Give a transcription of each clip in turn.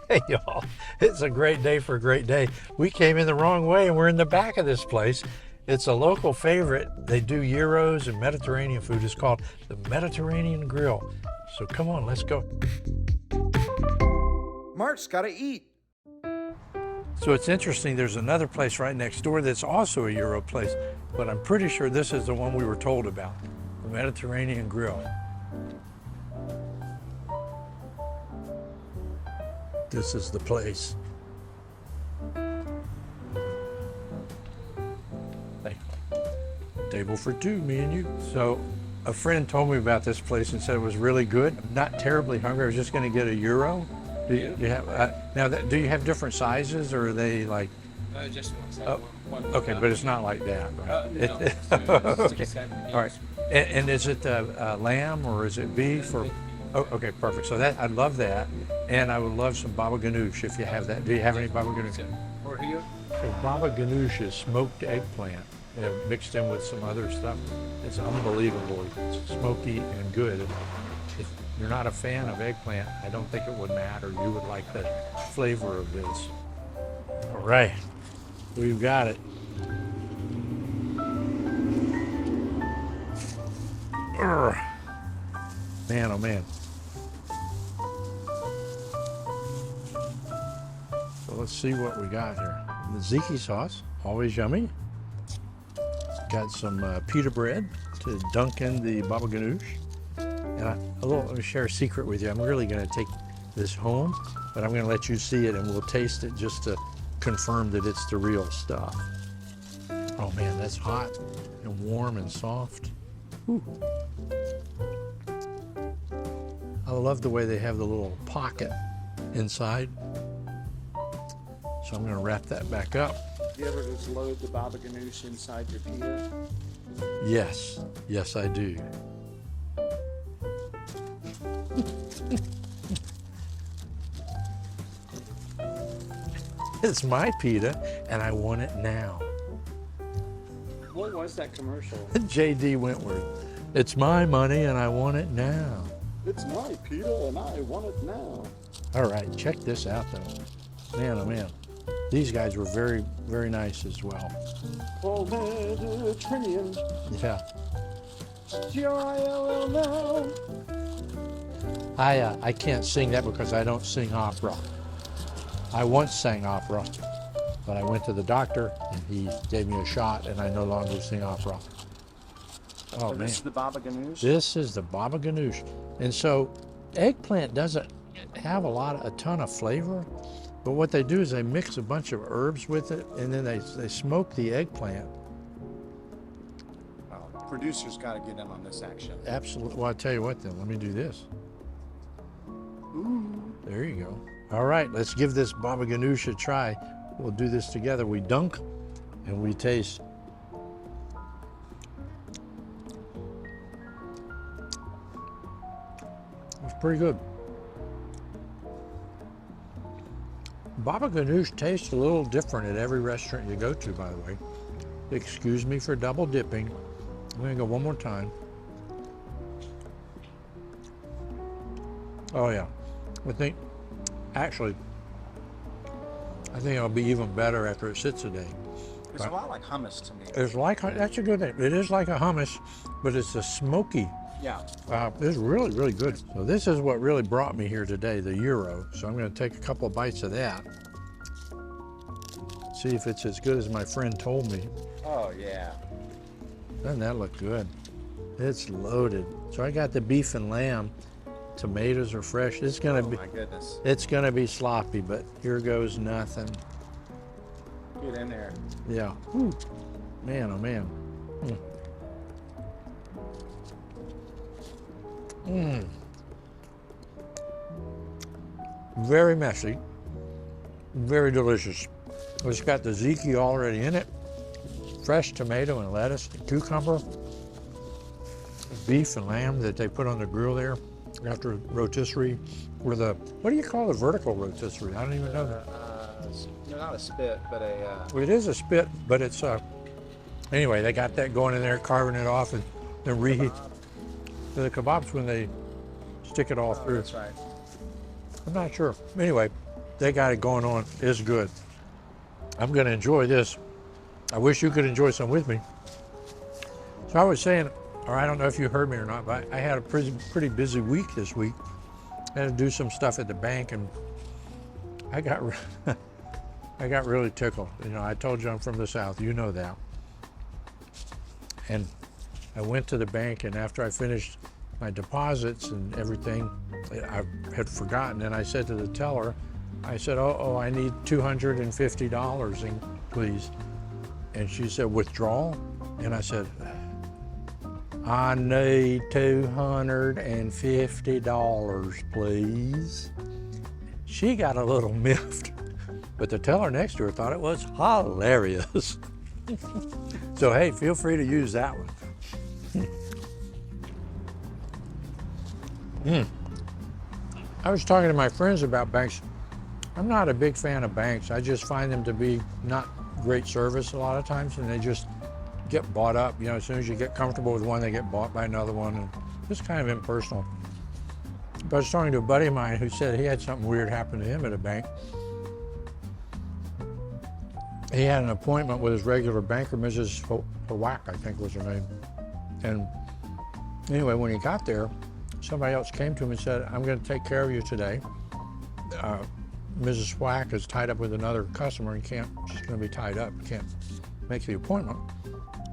Hey, y'all, it's a great day for a great day. We came in the wrong way and we're in the back of this place. It's a local favorite. They do gyros and Mediterranean food. It's called the Mediterranean Grill. So come on, let's go. Mark's gotta eat. So it's interesting, there's another place right next door that's also a gyro place, but I'm pretty sure this is the one we were told about, the Mediterranean Grill. This is the place. Hey, table for two, me and you. So a friend told me about this place and said it was really good. I'm not terribly hungry. I was just going to get a gyro. Do you have do you have different sizes, or are they like? Just one. Okay, but it's not like that, right? No. Okay. All right. And is it lamb or is it beef or? Oh, okay, perfect. So that I love that, and I would love some baba ganoush if you have that. Do you have any baba ganoush? For here? So baba ganoush is smoked eggplant mixed in with some other stuff. It's unbelievable. It's smoky and good. If you're not a fan of eggplant, I don't think it would matter. You would like the flavor of this. All right, we've got it. Urgh. Man, oh man. So let's see what we got here. The tzatziki sauce, always yummy. Got some pita bread to dunk in the baba ganoush. And let me share a secret with you. I'm really going to take this home, but I'm going to let you see it and we'll taste it just to confirm that it's the real stuff. Oh man, that's hot and warm and soft. Ooh. I love the way they have the little pocket inside. So I'm going to wrap that back up. Do you ever just load the baba ganoush inside your pita? Yes, yes I do. It's my pita and I want it now. What was that commercial? J.D. Wentworth. It's my money and I want it now. It's my pita and I want it now. All right, check this out though. Man, oh man. These guys were very, very nice as well. Oh, Mediterranean. Yeah. G-R-I-L-L now. I can't sing that because I don't sing opera. I once sang opera, but I went to the doctor and he gave me a shot and I no longer sing opera. Oh man. This is the baba ganoush? This is the baba ganoush. And so eggplant doesn't have a ton of flavor, but what they do is they mix a bunch of herbs with it and then they smoke the eggplant. Oh, producers got to get in on this action. Absolutely. Well, I'll tell you what then, let me do this. Ooh. There you go. All right, let's give this baba ganoush a try. We'll do this together. We dunk and we taste. It's pretty good. Baba ganoush tastes a little different at every restaurant you go to, by the way. Excuse me for double dipping. I'm gonna go one more time. Oh yeah, I think it'll be even better after it sits a day. It's a lot like hummus to me. It's like, that's a good thing. It is like a hummus, but it's a smoky. Yeah. It's really, really good. So this is what really brought me here today, the gyro. So I'm going to take a couple of bites of that. See if it's as good as my friend told me. Oh, yeah. Doesn't that look good? It's loaded. So I got the beef and lamb. Tomatoes are fresh. It's going to be. Oh, my goodness. It's going to be sloppy, but here goes nothing. Get in there. Yeah. Whew. Man, oh man. Very messy, very delicious. It's got the tzatziki already in it, fresh tomato and lettuce, and cucumber, beef and lamb that they put on the grill there after rotisserie, or what do you call the vertical rotisserie? I don't even know that. Not a spit, but a... Well, it is a spit, but it's, anyway, they got that going in there, carving it off, and then reheat. The kebabs when they stick it all through. That's right. I'm not sure. Anyway, they got it going on. It's good. I'm going to enjoy this. I wish you could enjoy some with me. So I was saying, or I don't know if you heard me or not, but I had a pretty busy week this week. I had to do some stuff at the bank, and I got I got really tickled. You know, I told you I'm from the South. You know that. And I went to the bank, and after I finished my deposits and everything, I had forgotten, and I said to the teller, I said, oh, I need $250, please. And she said, withdrawal? And I said, I need $250, please. She got a little miffed, but the teller next to her thought it was hilarious. So, hey, feel free to use that one. I was talking to my friends about banks. I'm not a big fan of banks. I just find them to be not great service a lot of times, and they just get bought up. You know, as soon as you get comfortable with one, they get bought by another one, and it's kind of impersonal. But I was talking to a buddy of mine who said he had something weird happen to him at a bank. He had an appointment with his regular banker, Mrs. Hwack, I think was her name. And anyway, when he got there, somebody else came to him and said, I'm going to take care of you today. Mrs. Hwack is tied up with another customer and she's going to be tied up, can't make the appointment.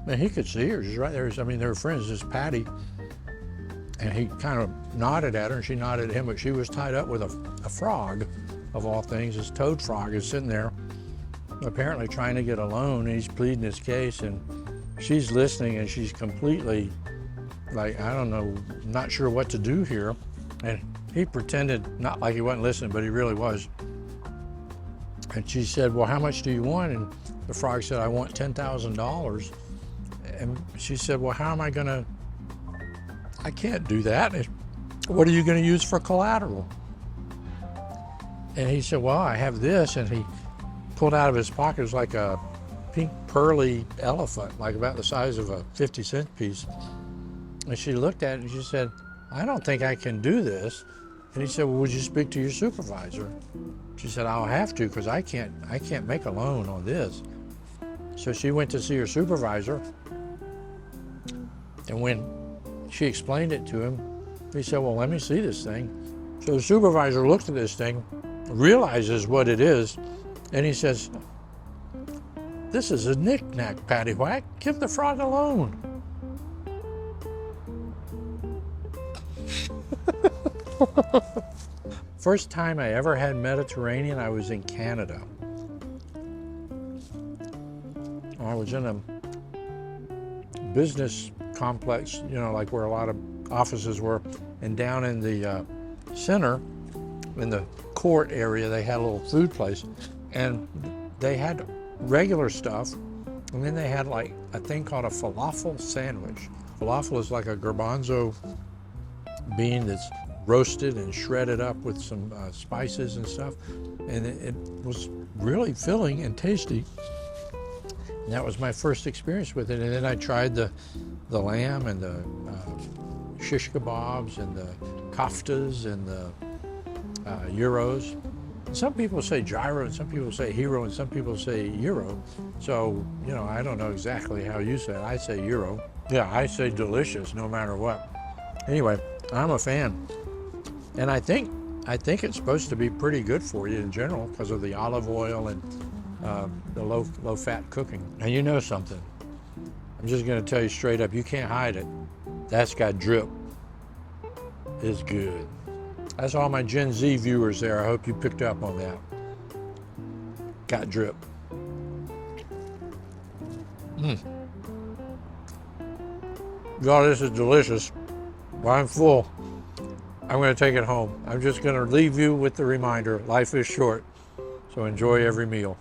And he could see her, she's right there. I mean, they were friends, this Patty. And he kind of nodded at her and she nodded at him, but she was tied up with a frog, of all things. This toad frog is sitting there, apparently trying to get a loan, and he's pleading his case, and she's listening, and she's completely like, I don't know, not sure what to do here. And he pretended not like he wasn't listening, but he really was. And she said, well, how much do you want? And the frog said, I want $10,000. And she said, well, how am I gonna, I can't do that. What are you gonna use for collateral? And he said, well, I have this. And he pulled out of his pocket, it was like a pink pearly elephant, like about the size of a 50-cent piece. And she looked at it and she said, I don't think I can do this. And he said, well, would you speak to your supervisor? She said, I'll have to, because I can't make a loan on this. So she went to see her supervisor. And when she explained it to him, he said, well, let me see this thing. So the supervisor looked at this thing, realizes what it is, and he says, this is a knick-knack, paddywhack. Give the frog a loan. First time I ever had Mediterranean, I was in Canada. I was in a business complex, you know, like where a lot of offices were, and down in the center, in the court area, they had a little food place, and they had regular stuff, and then they had like a thing called a falafel sandwich. Falafel is like a garbanzo bean that's roasted and shredded up with some spices and stuff, and it was really filling and tasty. And that was my first experience with it. And then I tried the lamb and the shish kebabs and the koftas and the gyros. Some people say gyro, and some people say hero, and some people say gyro. So, you know, I don't know exactly how you say it. I say gyro. Yeah, I say delicious no matter what. Anyway, I'm a fan. And I think it's supposed to be pretty good for you in general because of the olive oil and the low fat cooking. And you know something, I'm just gonna tell you straight up, you can't hide it. That's got drip. It's good. That's all my Gen Z viewers there. I hope you picked up on that. Got drip. Y'all, this is delicious. Well, I'm full. I'm going to take it home. I'm just going to leave you with the reminder, life is short, so enjoy every meal.